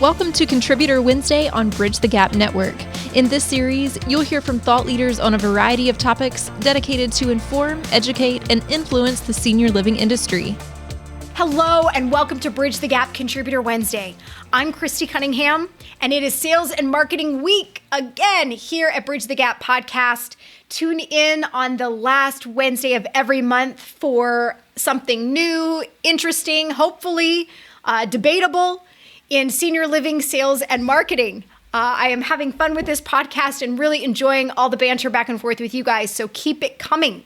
Welcome to Contributor Wednesday on Bridge the Gap Network. In this series, you'll hear from thought leaders on a variety of topics dedicated to inform, educate, and influence the senior living industry. Hello and welcome to Bridge the Gap Contributor Wednesday. I'm Christy Cunningham, and it is Sales and Marketing Week again here at Bridge the Gap Podcast. Tune in on the last Wednesday of every month for something new, interesting, hopefully debatable in senior living sales and marketing. I am having fun with this podcast and really enjoying all the banter back and forth with you guys, so keep it coming.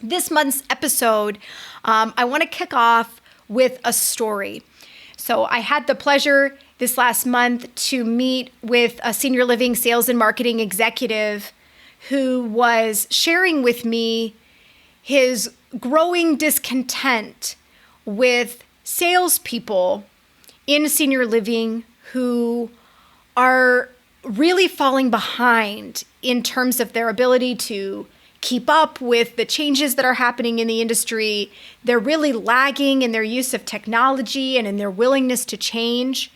This month's episode, I want to kick off with a story. So I had the pleasure this last month to meet with a senior living sales and marketing executive who was sharing with me his growing discontent with salespeople in senior living who are really falling behind in terms of their ability to keep up with the changes that are happening in the industry. They're really lagging in their use of technology and in their willingness to change.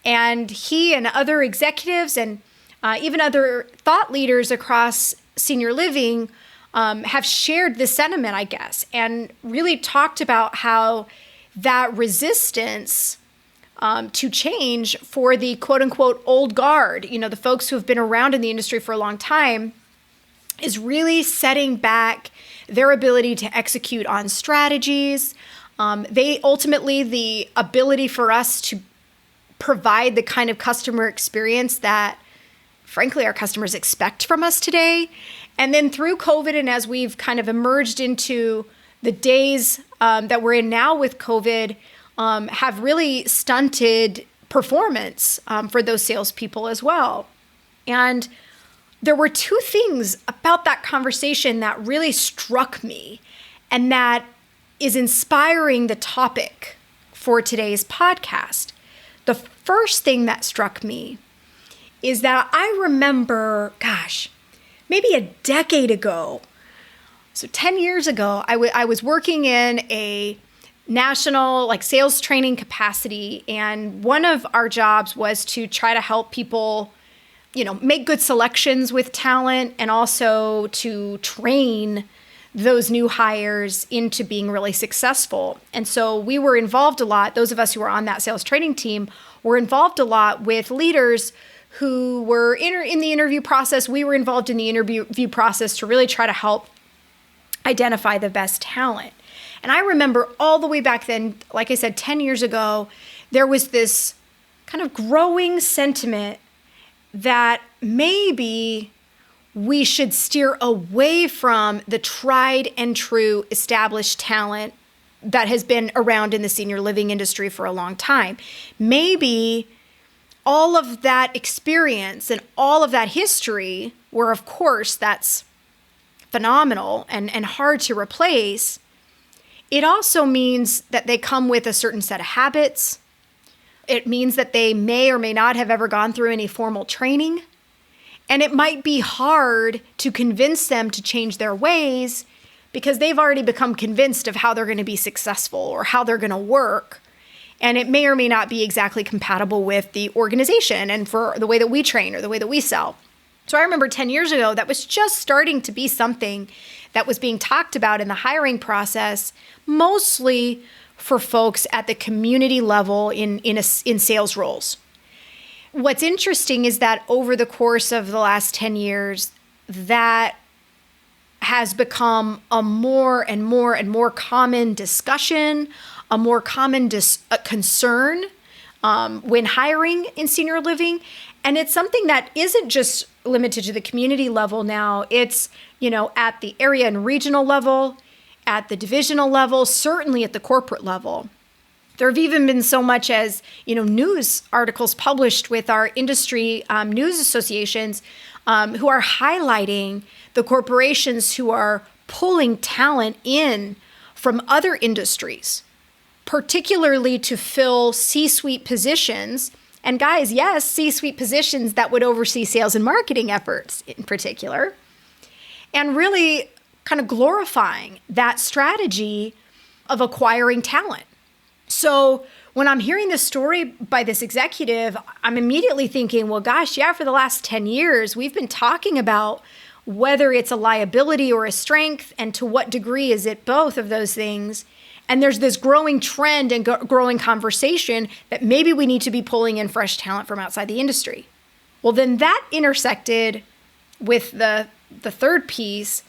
And he and other executives and even other thought leaders across senior living have shared this sentiment, I guess, and really talked about how that resistance to change for the quote unquote old guard, the folks who have been around in the industry for a long time, is really setting back their ability to execute on strategies. They ultimately, the ability for us to provide the kind of customer experience that, frankly, our customers expect from us today. And then through COVID, and as we've kind of emerged into the days that we're in now with COVID, have really stunted performance for those salespeople as well. And there were two things about that conversation that really struck me and that is inspiring the topic for today's podcast. The first thing that struck me is that I remember, maybe a decade ago, so 10 years ago, I was working in a national sales training capacity, and one of our jobs was to try to help people make good selections with talent and also to train those new hires into being really successful. And so we were involved a lot, those of us who were on that sales training team were involved a lot with leaders who were in the interview process. We were involved in the interview process to really try to help identify the best talent. And I remember all the way back then, like I said, 10 years ago, there was this kind of growing sentiment that maybe we should steer away from the tried and true established talent that has been around in the senior living industry for a long time. Maybe all of that experience and all of that history, where of course that's phenomenal and hard to replace, it also means that they come with a certain set of habits. It means that they may or may not have ever gone through any formal training. And it might be hard to convince them to change their ways because they've already become convinced of how they're going to be successful or how they're going to work. And it may or may not be exactly compatible with the organization and for the way that we train or the way that we sell. So I remember 10 years ago, that was just starting to be something that was being talked about in the hiring process, mostly for folks at the community level in sales roles. What's interesting is that over the course of the last 10 years, that has become a more and more common discussion, a more common concern when hiring in senior living. And it's something that isn't just limited to the community level now. It's, at the area and regional level, at the divisional level, certainly at the corporate level. There have even been so much as, news articles published with our industry news associations who are highlighting the corporations who are pulling talent in from other industries, particularly to fill C-suite positions. And guys, yes, C-suite positions that would oversee sales and marketing efforts in particular, and really kind of glorifying that strategy of acquiring talent. So when I'm hearing this story by this executive, I'm immediately thinking, well, gosh, yeah, for the last 10 years, we've been talking about whether it's a liability or a strength, and to what degree is it both of those things. And there's this growing trend and growing conversation that maybe we need to be pulling in fresh talent from outside the industry. Well, then that intersected with the third piece,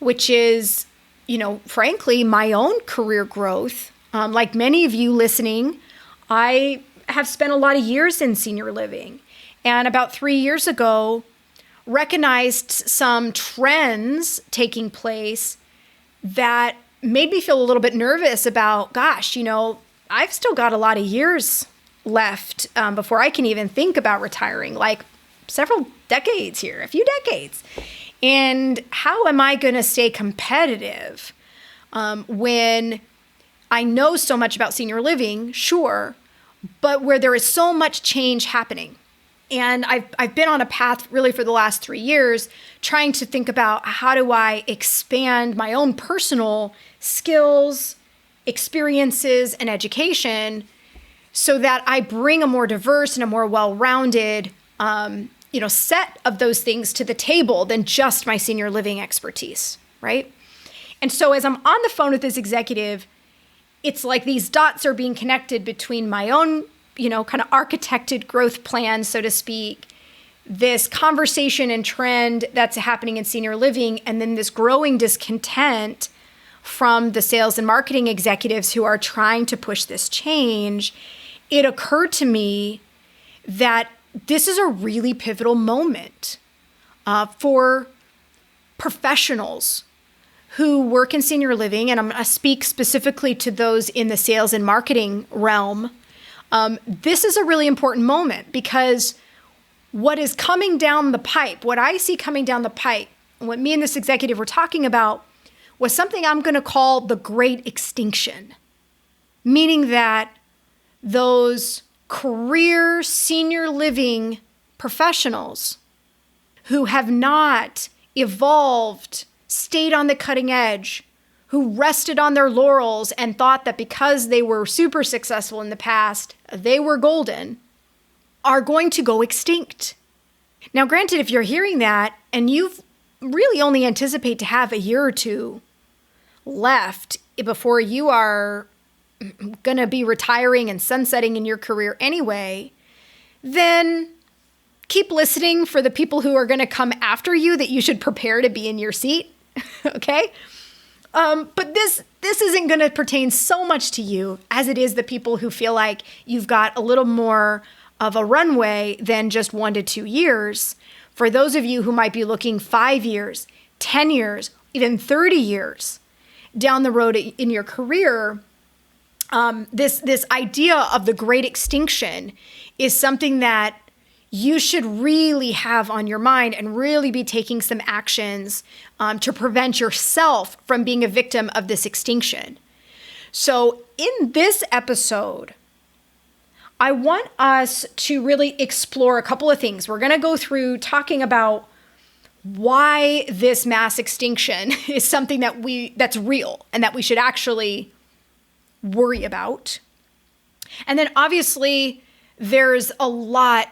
which is, frankly, my own career growth. Like many of you listening, I have spent a lot of years in senior living. And about 3 years ago, recognized some trends taking place that made me feel a little bit nervous about, gosh, I've still got a lot of years left before I can even think about retiring, like several decades here, a few decades. And how am I going to stay competitive when I know so much about senior living, sure, but where there is so much change happening? And I've been on a path really for the last 3 years trying to think about how do I expand my own personal skills, experiences, and education so that I bring a more diverse and a more well-rounded set of those things to the table than just my senior living expertise, right? And so as I'm on the phone with this executive, it's like these dots are being connected between my own kind of architected growth plan, so to speak, this conversation and trend that's happening in senior living, and then this growing discontent from the sales and marketing executives who are trying to push this change. It occurred to me that this is a really pivotal moment for professionals who work in senior living, and I'm going to speak specifically to those in the sales and marketing realm. This is a really important moment because what is coming down the pipe, what I see coming down the pipe, and what me and this executive were talking about was something I'm going to call the Great Extinction, meaning that those career senior living professionals who have not evolved, stayed on the cutting edge, who rested on their laurels and thought that because they were super successful in the past, they were golden, are going to go extinct. Now, granted, if you're hearing that and you've really only anticipate to have a year or two left before you are going to be retiring and sunsetting in your career anyway, then keep listening for the people who are going to come after you that you should prepare to be in your seat, okay? But this isn't going to pertain so much to you as it is the people who feel like you've got a little more of a runway than just 1 to 2 years. For those of you who might be looking 5 years, 10 years, even 30 years down the road in your career, this idea of the Great Extinction is something that you should really have on your mind and really be taking some actions to prevent yourself from being a victim of this extinction. So in this episode, I want us to really explore a couple of things. We're going to go through talking about why this mass extinction is something that's real and that we should actually worry about. And then obviously there's a lot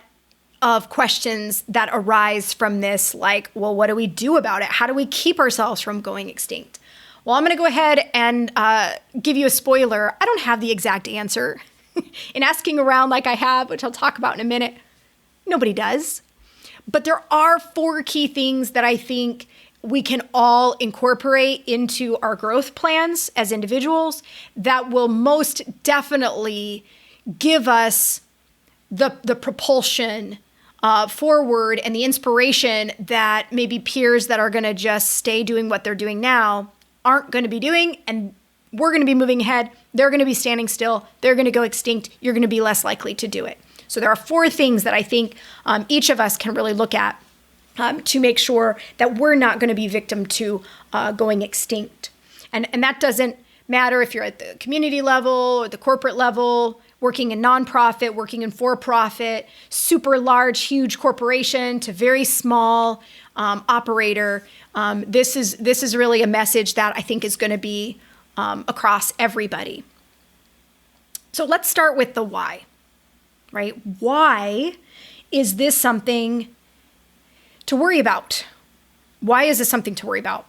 of questions that arise from this, like, well, what do we do about it? How do we keep ourselves from going extinct? Well, I'm going to go ahead and give you a spoiler. I don't have the exact answer. In asking around like I have, which I'll talk about in a minute, nobody does. But there are 4 key things that I think we can all incorporate into our growth plans as individuals that will most definitely give us the propulsion forward and the inspiration that maybe peers that are going to just stay doing what they're doing now aren't going to be doing, and we're going to be moving ahead. They're going to be standing still. They're going to go extinct. You're going to be less likely to do it. So there are 4 things that I think each of us can really look at to make sure that we're not going to be victim to going extinct. And that doesn't matter if you're at the community level or the corporate level, working in nonprofit, working in for-profit, super large, huge corporation to very small operator. This is really a message that I think is going to be across everybody. So let's start with the why, right? Why is this something to worry about? Why is this something to worry about?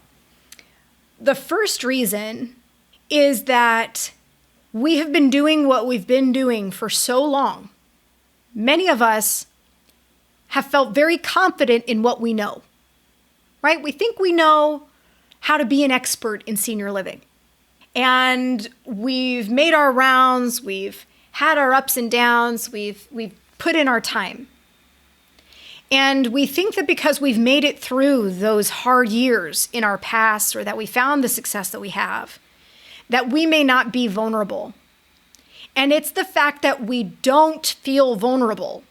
The first reason is that we have been doing what we've been doing for so long. Many of us have felt very confident in what we know, right? We think we know how to be an expert in senior living. And we've made our rounds, we've had our ups and downs, we've put in our time. And we think that because we've made it through those hard years in our past, or that we found the success that we have, that we may not be vulnerable. And it's the fact that we don't feel vulnerable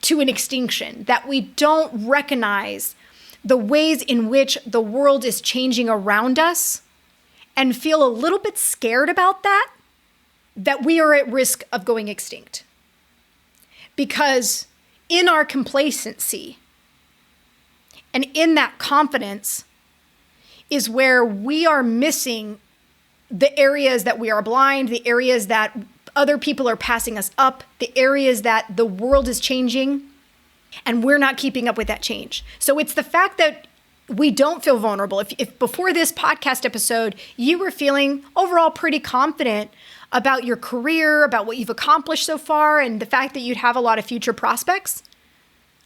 to an extinction, that we don't recognize the ways in which the world is changing around us and feel a little bit scared about that we are at risk of going extinct. Because in our complacency and in that confidence is where we are missing the areas that we are blind, the areas that other people are passing us up, the areas that the world is changing, and we're not keeping up with that change. So it's the fact that we don't feel vulnerable. If before this podcast episode, you were feeling overall pretty confident about your career, about what you've accomplished so far, and the fact that you'd have a lot of future prospects,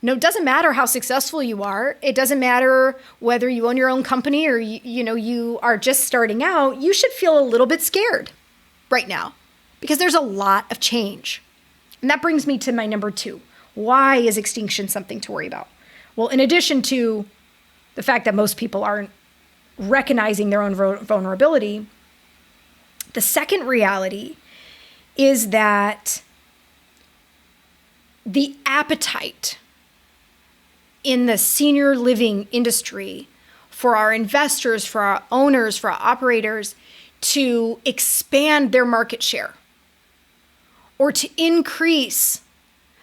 no, it doesn't matter how successful you are. It doesn't matter whether you own your own company or you are just starting out. You should feel a little bit scared right now because there's a lot of change. And that brings me to my number 2. Why is extinction something to worry about? Well, in addition to the fact that most people aren't recognizing their own vulnerability, the second reality is that the appetite in the senior living industry for our investors, for our owners, for our operators to expand their market share or to increase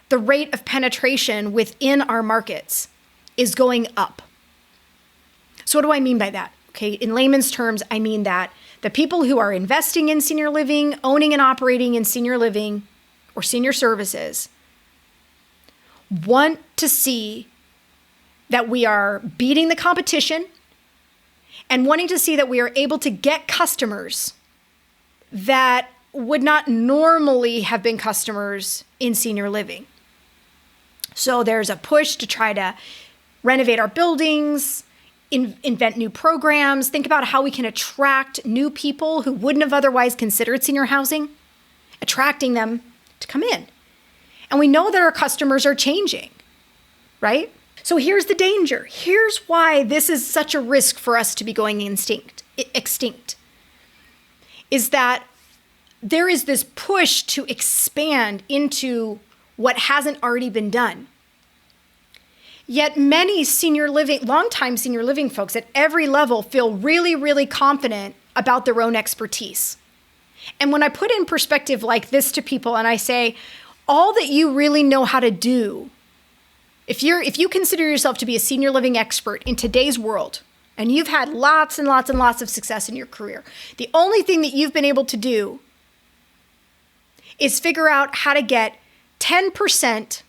the rate of penetration within our markets is going up. So what do I mean by that? Okay, in layman's terms, I mean that the people who are investing in senior living, owning and operating in senior living or senior services want to see that we are beating the competition and wanting to see that we are able to get customers that would not normally have been customers in senior living. So there's a push to try to renovate our buildings, invent new programs, think about how we can attract new people who wouldn't have otherwise considered senior housing, attracting them to come in. And we know that our customers are changing, right? So here's the danger. Here's why this is such a risk for us to be going extinct, is that there is this push to expand into what hasn't already been done. Yet many longtime senior living folks at every level feel really, really confident about their own expertise. And when I put in perspective like this to people and I say, all that you really know how to do, if you consider yourself to be a senior living expert in today's world, and you've had lots and lots and lots of success in your career, the only thing that you've been able to do is figure out how to get 10%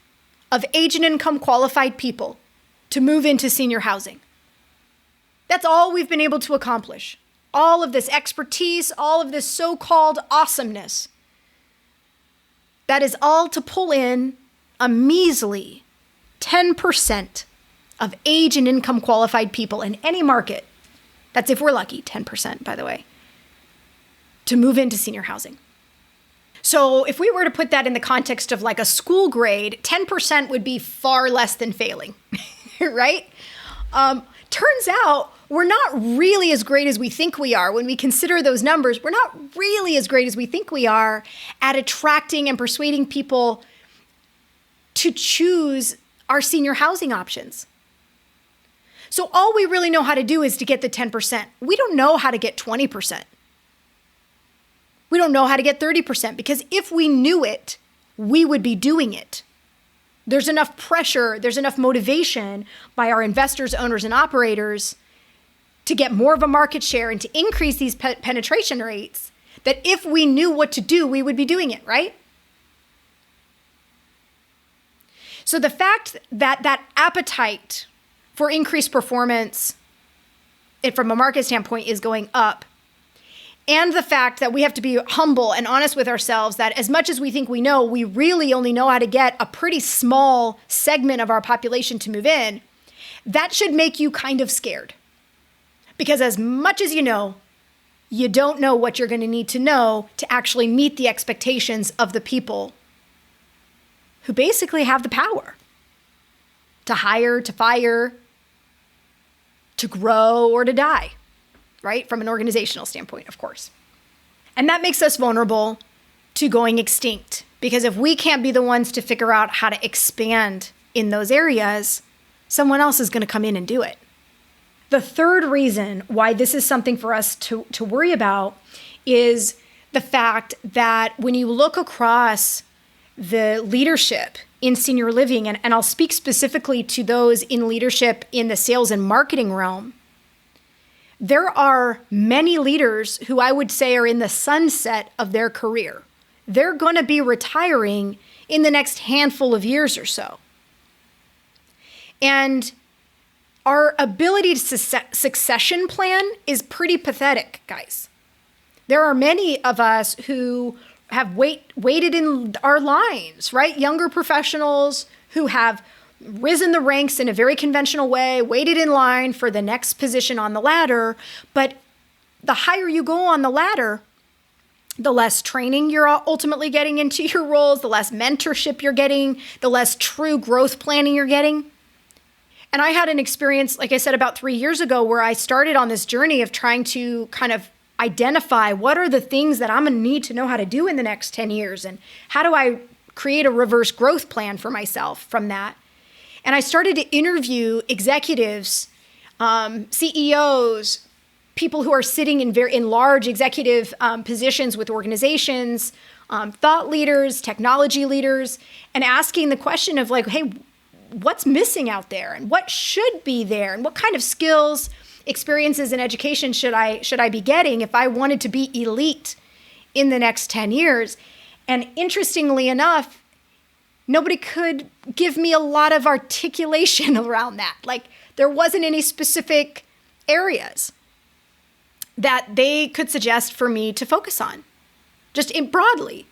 of age and income qualified people to move into senior housing. That's all we've been able to accomplish. All of this expertise, all of this so-called awesomeness, that is all to pull in a measly 10% of age and income qualified people in any market. That's if we're lucky, 10%, by the way, to move into senior housing. So if we were to put that in the context of like a school grade, 10% would be far less than failing, right? Turns out we're not really as great as we think we are. When we consider those numbers, we're not really as great as we think we are at attracting and persuading people to choose our senior housing options. So all we really know how to do is to get the 10%. We don't know how to get 20%. We don't know how to get 30% because if we knew it, we would be doing it. There's enough pressure, there's enough motivation by our investors, owners, and operators to get more of a market share and to increase these penetration rates that if we knew what to do, we would be doing it, right? So the fact that that appetite for increased performance from a market standpoint is going up, and the fact that we have to be humble and honest with ourselves that as much as we think we know, we really only know how to get a pretty small segment of our population to move in, that should make you kind of scared. Because as much as you know, you don't know what you're going to need to know to actually meet the expectations of the people who basically have the power to hire, to fire, to grow, or to die, right? From an organizational standpoint, of course. And that makes us vulnerable to going extinct, because if we can't be the ones to figure out how to expand in those areas, someone else is going to come in and do it. The third reason why this is something for us to worry about is the fact that when you look across the leadership in senior living, and I'll speak specifically to those in leadership in the sales and marketing realm, there are many leaders who I would say are in the sunset of their career. They're going to be retiring in the next handful of years or so. And our ability to succession plan is pretty pathetic, guys. There are many of us who have waited in our lines, right? Younger professionals who have risen the ranks in a very conventional way, waited in line for the next position on the ladder. But the higher you go on the ladder, the less training you're ultimately getting into your roles, the less mentorship you're getting, the less true growth planning you're getting. And I had an experience, like I said, about 3 years ago where I started on this journey of trying to kind of identify what are the things that I'm going to need to know how to do in the next 10 years, and how do I create a reverse growth plan for myself from that. And I started to interview executives, CEOs, people who are sitting in large executive positions with organizations, thought leaders, technology leaders, and asking the question of like, hey, what's missing out there, and what should be there, and what kind of skills, experiences, and education should I be getting if I wanted to be elite in the next 10 years? And interestingly enough, nobody could give me a lot of articulation around that. Like, there wasn't any specific areas that they could suggest for me to focus on, just broadly.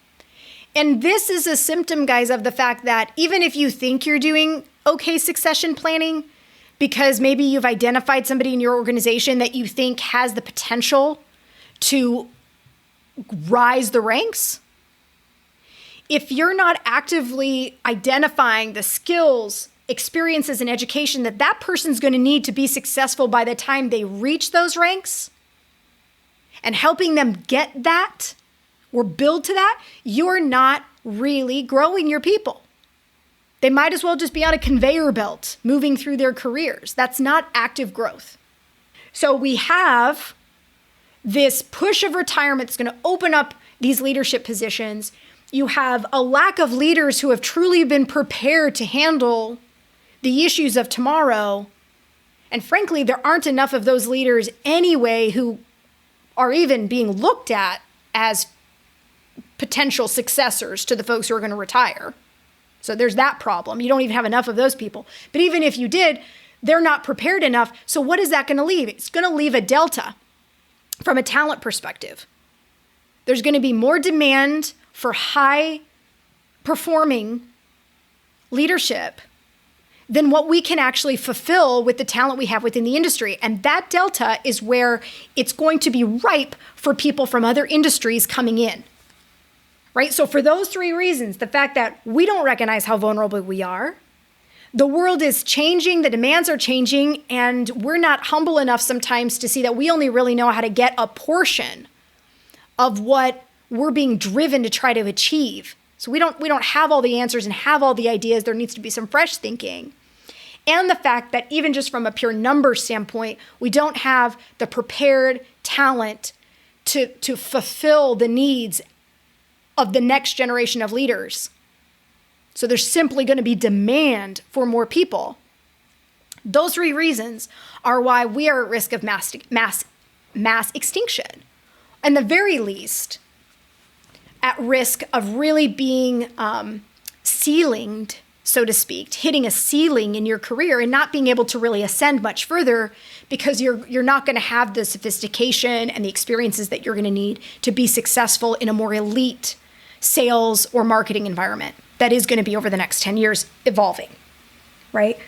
And this is a symptom, guys, of the fact that even if you think you're doing okay succession planning, because maybe you've identified somebody in your organization that you think has the potential to rise the ranks, if you're not actively identifying the skills, experiences, and education that person's going to need to be successful by the time they reach those ranks, and helping them get that or build to that, you're not really growing your people. They might as well just be on a conveyor belt moving through their careers. That's not active growth. So we have this push of retirement that's going to open up these leadership positions. You have a lack of leaders who have truly been prepared to handle the issues of tomorrow. And frankly, there aren't enough of those leaders anyway who are even being looked at as potential successors to the folks who are going to retire. So there's that problem. You don't even have enough of those people. But even if you did, they're not prepared enough. So what is that going to leave? It's going to leave a delta from a talent perspective. There's going to be more demand for high performing leadership than what we can actually fulfill with the talent we have within the industry. And that delta is where it's going to be ripe for people from other industries coming in. Right? So for those three reasons, the fact that we don't recognize how vulnerable we are, the world is changing, the demands are changing, and we're not humble enough sometimes to see that we only really know how to get a portion of what we're being driven to try to achieve. So we don't have all the answers and have all the ideas. There needs to be some fresh thinking. And the fact that even just from a pure number standpoint, we don't have the prepared talent to fulfill the needs of the next generation of leaders. So there's simply going to be demand for more people. Those three reasons are why we are at risk of mass extinction and the very least, at risk of really being ceilinged, so to speak, hitting a ceiling in your career and not being able to really ascend much further because you're not going to have the sophistication and the experiences that you're going to need to be successful in a more elite sales or marketing environment that is going to be over the next 10 years evolving, right?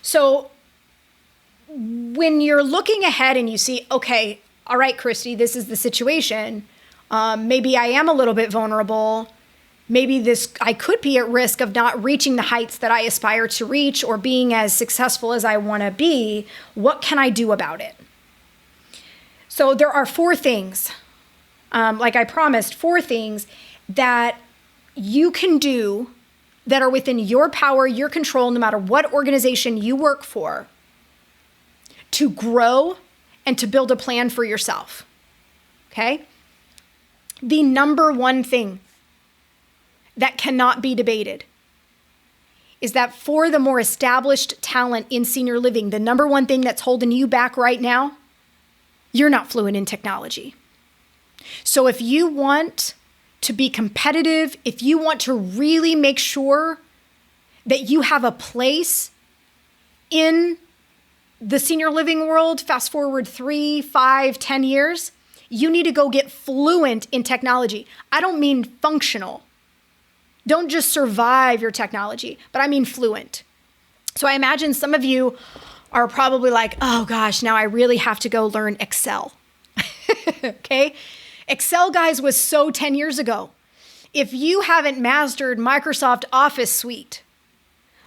So when you're looking ahead and you see, okay, all right, Christy, this is the situation. Maybe I am a little bit vulnerable. Maybe I could be at risk of not reaching the heights that I aspire to reach or being as successful as I want to be. What can I do about it? So there are 4 things, like I promised, 4 things that you can do that are within your power, your control, no matter what organization you work for, to grow and to build a plan for yourself, okay? The number one thing that cannot be debated is that for the more established talent in senior living, the number one thing that's holding you back right now, you're not fluent in technology. So if you want to be competitive, if you want to really make sure that you have a place in the senior living world, fast forward 3, 5, 10 years, you need to go get fluent in technology. I don't mean functional. Don't just survive your technology, but I mean fluent. So I imagine some of you are probably like, oh gosh, now I really have to go learn Excel. Okay? Excel, guys, was so 10 years ago. If you haven't mastered Microsoft Office Suite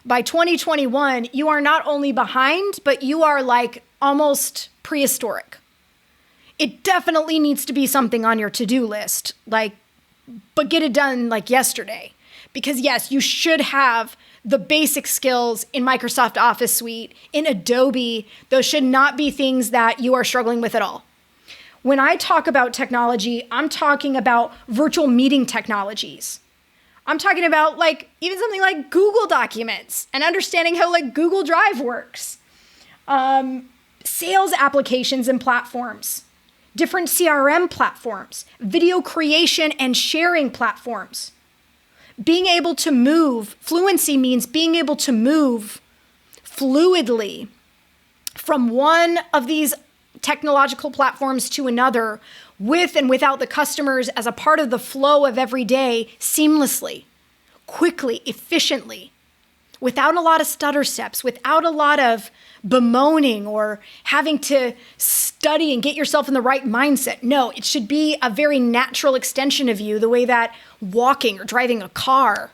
by 2021, you are not only behind, but you are like almost prehistoric. It definitely needs to be something on your to-do list, but get it done like yesterday. Because yes, you should have the basic skills in Microsoft Office Suite, in Adobe. Those should not be things that you are struggling with at all. When I talk about technology, I'm talking about virtual meeting technologies. I'm talking about even something like Google Documents and understanding how Google Drive works. Sales applications and platforms, different CRM platforms, video creation and sharing platforms. Being able to move, fluency means being able to move fluidly from one of these technological platforms to another with and without the customers as a part of the flow of every day seamlessly, quickly, efficiently, without a lot of stutter steps, without a lot of bemoaning or having to study and get yourself in the right mindset. No, it should be a very natural extension of you, the way that walking or driving a car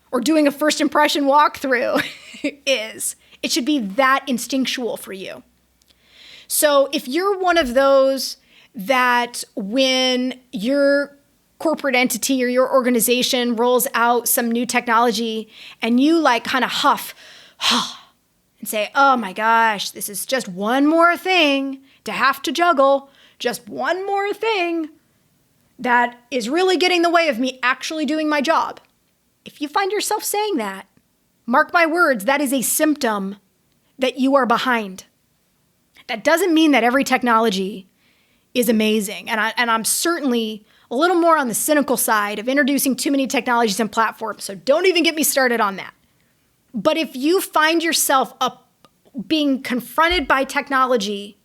or doing a first impression walkthrough is. It should be that instinctual for you. So if you're one of those that when your corporate entity or your organization rolls out some new technology and you kind of huff and say, oh my gosh, this is just one more thing to have to juggle, just one more thing that is really getting in the way of me actually doing my job. If you find yourself saying that, mark my words, that is a symptom that you are behind. That doesn't mean that every technology is amazing. And I'm certainly a little more on the cynical side of introducing too many technologies and platforms. So don't even get me started on that. But if you find yourself being confronted by technology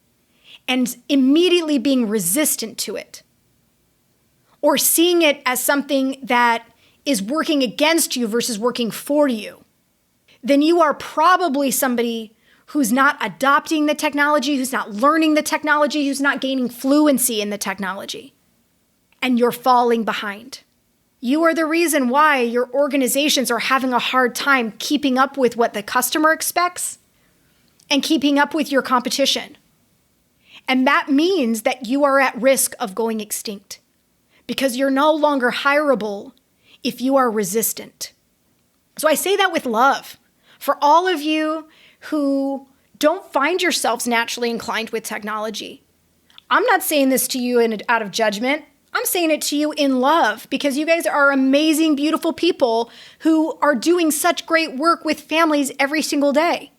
and immediately being resistant to it, or seeing it as something that is working against you versus working for you, then you are probably somebody who's not adopting the technology, who's not learning the technology, who's not gaining fluency in the technology. And you're falling behind. You are the reason why your organizations are having a hard time keeping up with what the customer expects and keeping up with your competition. And that means that you are at risk of going extinct because you're no longer hireable if you are resistant. So I say that with love. For all of you who don't find yourselves naturally inclined with technology, I'm not saying this to you out of judgment. I'm saying it to you in love because you guys are amazing, beautiful people who are doing such great work with families every single day.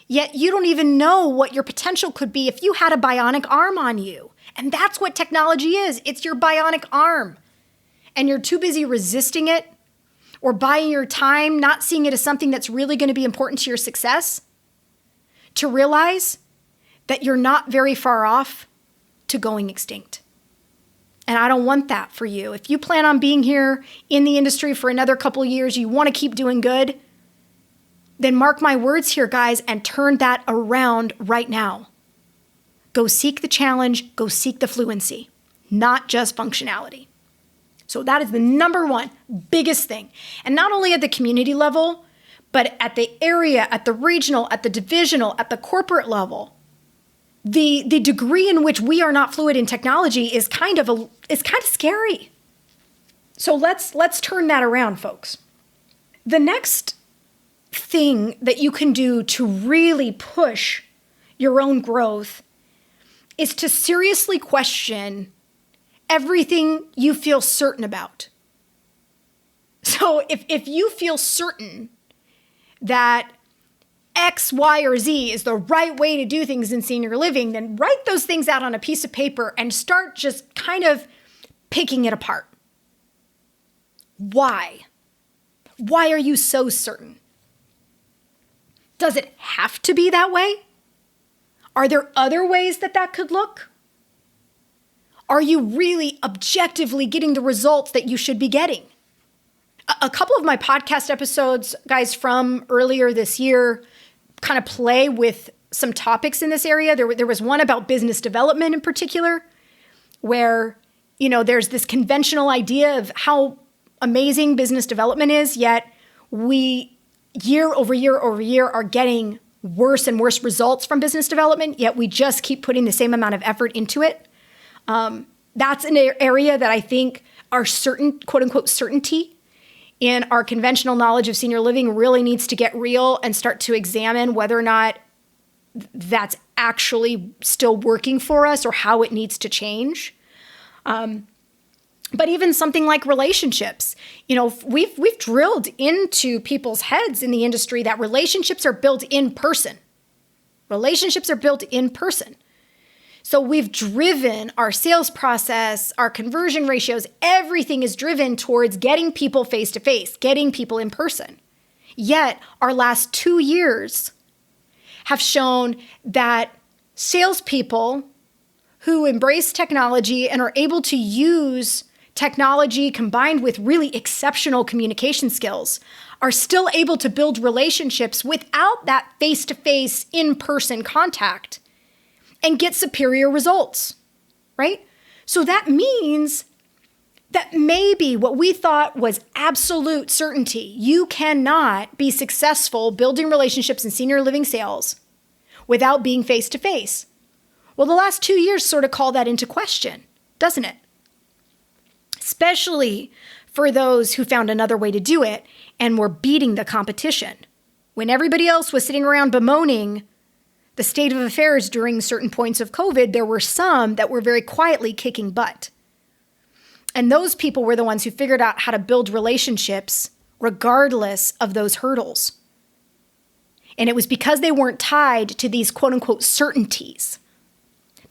Yet you don't even know what your potential could be if you had a bionic arm on you. And that's what technology is. It's your bionic arm. And you're too busy resisting it or buying your time, not seeing it as something that's really going to be important to your success, to realize that you're not very far off to going extinct. And I don't want that for you. If you plan on being here in the industry for another couple of years, you want to keep doing good, then mark my words here, guys, and turn that around right now. Go seek the challenge, go seek the fluency, not just functionality. So that is the number one biggest thing. And not only at the community level, but at the area, at the regional, at the divisional, at the corporate level. The degree in which we are not fluid in technology is kind of scary. So let's turn that around, folks. The next thing that you can do to really push your own growth is to seriously question everything you feel certain about. So if you feel certain that X, Y, or Z is the right way to do things in senior living, then write those things out on a piece of paper and start just kind of picking it apart. Why? Why are you so certain? Does it have to be that way? Are there other ways that could look? Are you really objectively getting the results that you should be getting? A couple of my podcast episodes, guys, from earlier this year kind of play with some topics in this area. There was one about business development in particular, where, there's this conventional idea of how amazing business development is, yet we year over year over year are getting worse and worse results from business development, yet we just keep putting the same amount of effort into it. That's an area that I think our certain, quote unquote, certainty in our conventional knowledge of senior living really needs to get real and start to examine whether or not that's actually still working for us or how it needs to change. But even something like relationships, we've drilled into people's heads in the industry that relationships are built in person. Relationships are built in person. So we've driven our sales process, our conversion ratios, everything is driven towards getting people face to face, getting people in person. Yet our last 2 years have shown that salespeople who embrace technology and are able to use technology combined with really exceptional communication skills are still able to build relationships without that face-to-face, in-person contact and get superior results, right? So that means that maybe what we thought was absolute certainty, you cannot be successful building relationships in senior living sales without being face-to-face. Well, the last 2 years sort of call that into question, doesn't it? Especially for those who found another way to do it and were beating the competition. When everybody else was sitting around bemoaning the state of affairs during certain points of COVID, there were some that were very quietly kicking butt. And those people were the ones who figured out how to build relationships regardless of those hurdles. And it was because they weren't tied to these quote unquote certainties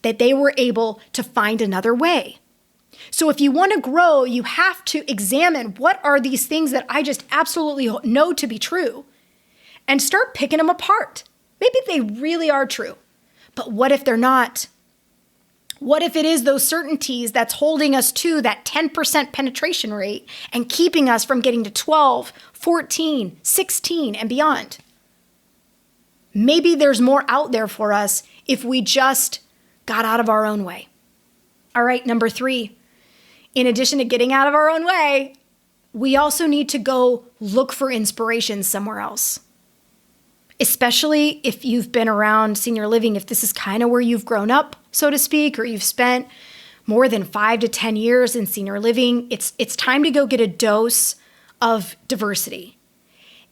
that they were able to find another way. So if you want to grow, you have to examine what are these things that I just absolutely know to be true and start picking them apart. Maybe they really are true, but what if they're not? What if it is those certainties that's holding us to that 10% penetration rate and keeping us from getting to 12, 14, 16, and beyond? Maybe there's more out there for us if we just got out of our own way. All right, number 3, in addition to getting out of our own way, we also need to go look for inspiration somewhere else. Especially if you've been around senior living, if this is kind of where you've grown up, so to speak, or you've spent more than 5 to 10 years in senior living, it's time to go get a dose of diversity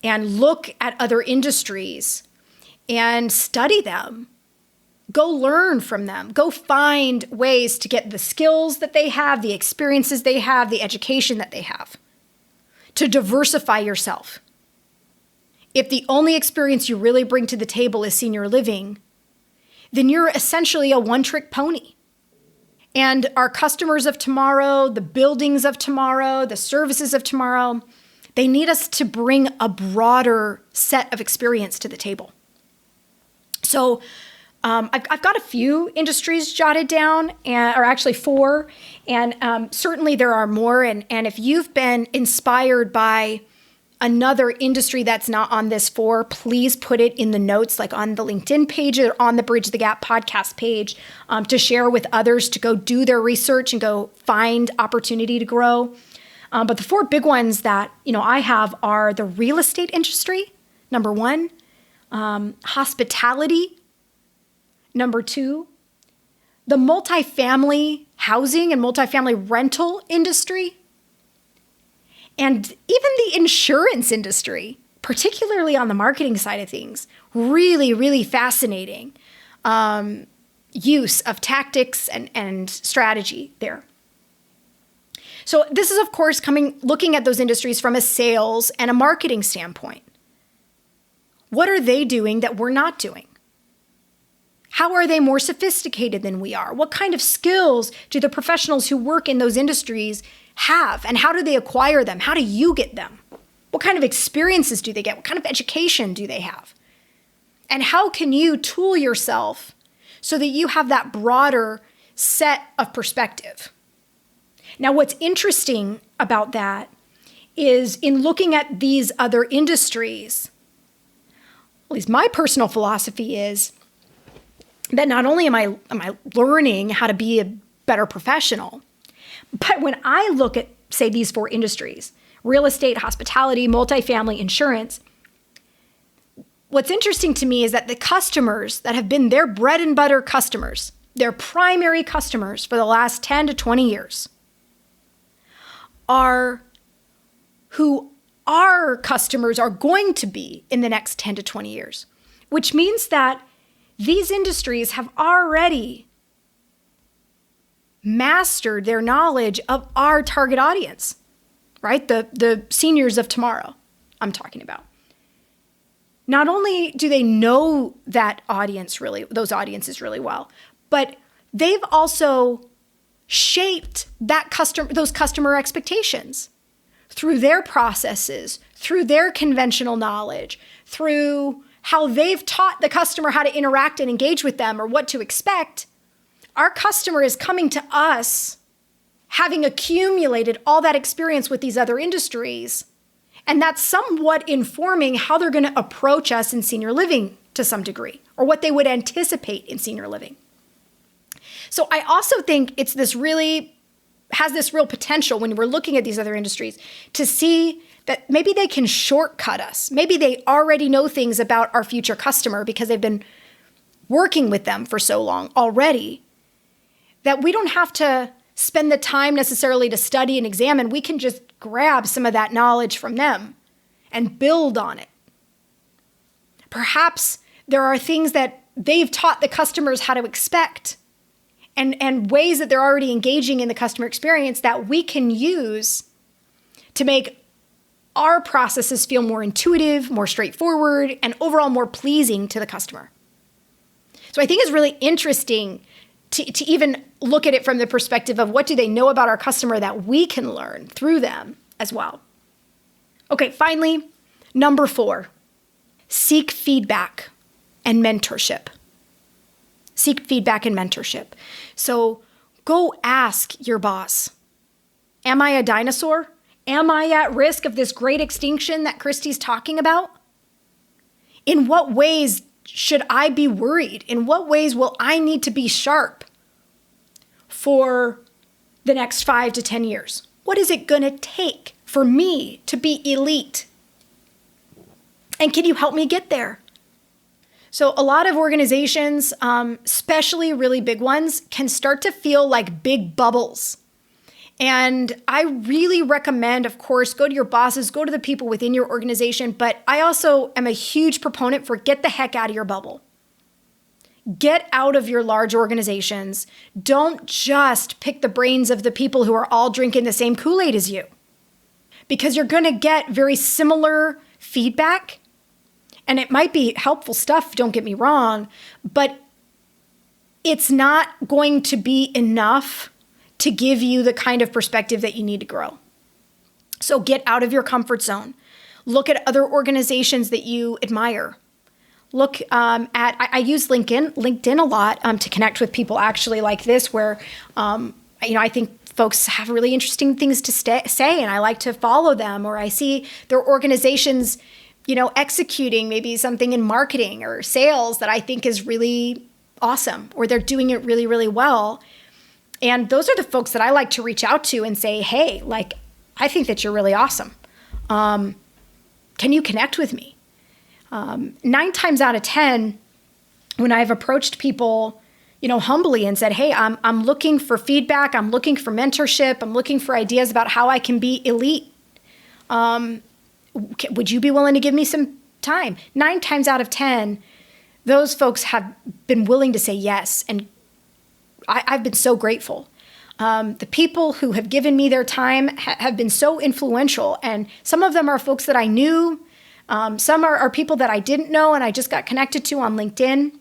and look at other industries and study them. Go learn from them. Go find ways to get the skills that they have, the experiences they have, the education that they have, to diversify yourself. If the only experience you really bring to the table is senior living, then you're essentially a one-trick pony. And our customers of tomorrow, the buildings of tomorrow, the services of tomorrow, they need us to bring a broader set of experience to the table. So I've got a few industries jotted down, or actually 4, and certainly there are more. And if you've been inspired by another industry that's not on this 4, please put it in the notes, like on the LinkedIn page or on the Bridge the Gap podcast page, to share with others to go do their research and go find opportunity to grow. But the 4 big ones that I have are the real estate industry, number 1, hospitality, number 2, the multifamily housing and multifamily rental industry, and even the insurance industry, particularly on the marketing side of things. Really, really fascinating use of tactics and strategy there. So this is, of course, looking at those industries from a sales and a marketing standpoint. What are they doing that we're not doing? How are they more sophisticated than we are? What kind of skills do the professionals who work in those industries have? And how do they acquire them? How do you get them? What kind of experiences do they get? What kind of education do they have? And how can you tool yourself so that you have that broader set of perspective? Now, what's interesting about that is in looking at these other industries, at least my personal philosophy is that not only am I learning how to be a better professional, but when I look at, say, these 4 industries, real estate, hospitality, multifamily, insurance, what's interesting to me is that the customers that have been their bread and butter customers, their primary customers for the last 10 to 20 years, are who our customers are going to be in the next 10 to 20 years, which means that these industries have already mastered their knowledge of our target audience, right? The seniors of tomorrow I'm talking about. Not only do they know those audiences really well, but they've also shaped those customer expectations through their processes, through their conventional knowledge, through how they've taught the customer how to interact and engage with them or what to expect. Our customer is coming to us having accumulated all that experience with these other industries, and that's somewhat informing how they're going to approach us in senior living to some degree, or what they would anticipate in senior living. So I also think has this real potential when we're looking at these other industries to see that maybe they can shortcut us. Maybe they already know things about our future customer because they've been working with them for so long already that we don't have to spend the time necessarily to study and examine. We can just grab some of that knowledge from them and build on it. Perhaps there are things that they've taught the customers how to expect and ways that they're already engaging in the customer experience that we can use to make our processes feel more intuitive, more straightforward, and overall more pleasing to the customer. So I think it's really interesting to even look at it from the perspective of what do they know about our customer that we can learn through them as well. Okay, finally, number 4, seek feedback and mentorship. Seek feedback and mentorship. So go ask your boss, am I a dinosaur? Am I at risk of this great extinction that Christy's talking about? In what ways should I be worried? In what ways will I need to be sharp for the next 5 to 10 years? What is it going to take for me to be elite? And can you help me get there? So a lot of organizations, especially really big ones, can start to feel like big bubbles. And I really recommend, of course, go to your bosses, go to the people within your organization. But I also am a huge proponent for get the heck out of your bubble. Get out of your large organizations. Don't just pick the brains of the people who are all drinking the same Kool-Aid as you, because you're going to get very similar feedback. And it might be helpful stuff, don't get me wrong, but it's not going to be enough to give you the kind of perspective that you need to grow. So get out of your comfort zone. Look at other organizations that you admire. Look I use LinkedIn a lot to connect with people actually like this, where I think folks have really interesting things to say, and I like to follow them, or I see their organizations, executing maybe something in marketing or sales that I think is really awesome, or they're doing it really, really well. And those are the folks that I like to reach out to and say, hey, I think that you're really awesome. Can you connect with me? 9 times out of 10, when I've approached people, humbly and said, hey, I'm looking for feedback. I'm looking for mentorship. I'm looking for ideas about how I can be elite. Would you be willing to give me some time? 9 times out of 10, those folks have been willing to say yes. And I've been so grateful. The people who have given me their time have been so influential. And some of them are folks that I knew. Some are people that I didn't know and I just got connected to on LinkedIn.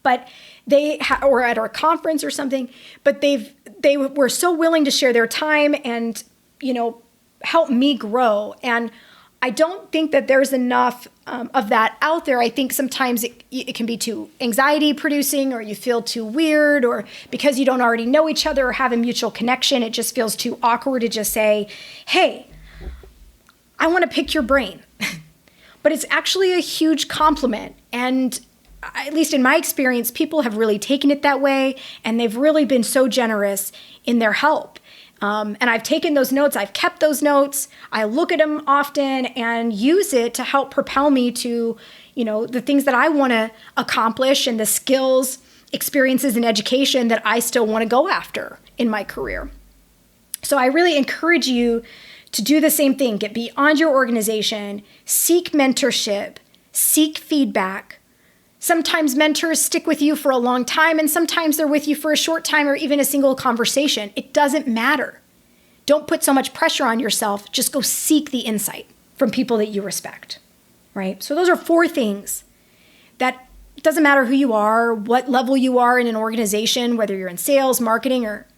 But they or at our conference or something. But they were so willing to share their time and, help me grow. And I don't think that there's enough of that out there. I think sometimes it can be too anxiety producing, or you feel too weird, or because you don't already know each other or have a mutual connection, it just feels too awkward to just say, hey, I want to pick your brain. But it's actually a huge compliment. And at least in my experience, people have really taken it that way, and they've really been so generous in their help. And I've taken those notes, I've kept those notes, I look at them often and use it to help propel me to, the things that I want to accomplish and the skills, experiences, and education that I still want to go after in my career. So I really encourage you to do the same thing. Get beyond your organization, seek mentorship, seek feedback. Sometimes mentors stick with you for a long time, and sometimes they're with you for a short time or even a single conversation. It doesn't matter. Don't put so much pressure on yourself. Just go seek the insight from people that you respect, right? So those are 4 things that it doesn't matter who you are, what level you are in an organization, whether you're in sales, marketing, or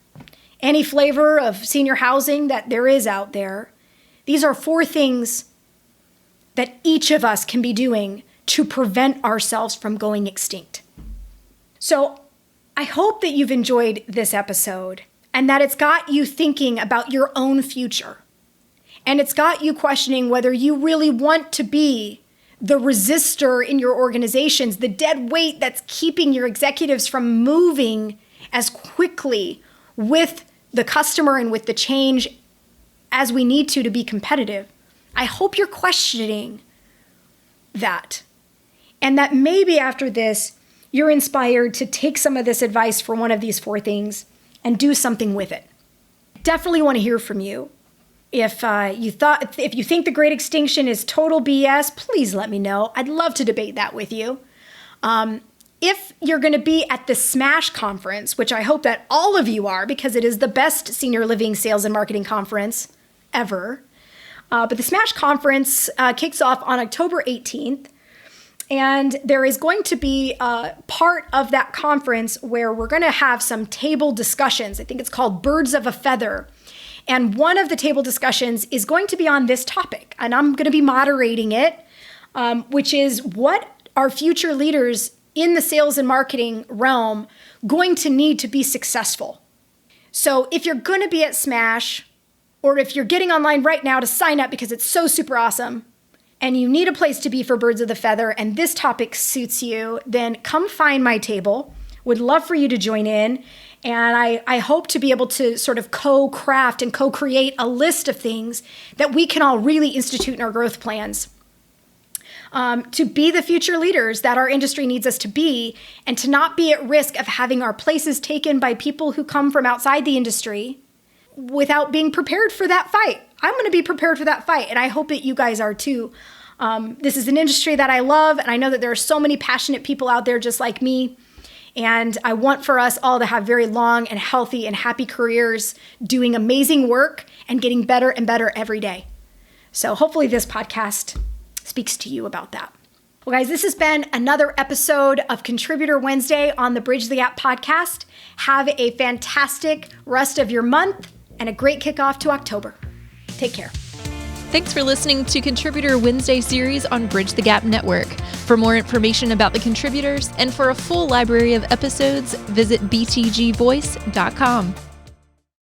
any flavor of senior housing that there is out there. These are 4 things that each of us can be doing to prevent ourselves from going extinct. So I hope that you've enjoyed this episode and that it's got you thinking about your own future. And it's got you questioning whether you really want to be the resistor in your organizations, the dead weight that's keeping your executives from moving as quickly with the customer and with the change as we need to be competitive. I hope you're questioning that. And that maybe after this, you're inspired to take some of this advice for one of these 4 things and do something with it. Definitely want to hear from you. If you think the Great Extinction is total BS, please let me know. I'd love to debate that with you. If you're going to be at the SMASH conference, which I hope that all of you are, because it is the best senior living sales and marketing conference ever. But the SMASH conference kicks off on October 18th. And there is going to be a part of that conference where we're going to have some table discussions. I think it's called Birds of a Feather. And one of the table discussions is going to be on this topic. And I'm going to be moderating it, which is what are future leaders in the sales and marketing realm going to need to be successful? So if you're going to be at SMASH, or if you're getting online right now to sign up because it's so super awesome, and you need a place to be for Birds of the Feather, and this topic suits you, then come find my table. Would love for you to join in. And I hope to be able to sort of co-craft and co-create a list of things that we can all really institute in our growth plans to be the future leaders that our industry needs us to be, and to not be at risk of having our places taken by people who come from outside the industry without being prepared for that fight. I'm going to be prepared for that fight, and I hope that you guys are too. This is an industry that I love, and I know that there are so many passionate people out there just like me, and I want for us all to have very long and healthy and happy careers doing amazing work and getting better and better every day. So hopefully this podcast speaks to you about that. Well, guys, this has been another episode of Contributor Wednesday on the Bridge the Gap podcast. Have a fantastic rest of your month and a great kickoff to October. Take care. Thanks for listening to Contributor Wednesday series on Bridge the Gap Network. For more information about the contributors and for a full library of episodes, visit btgvoice.com.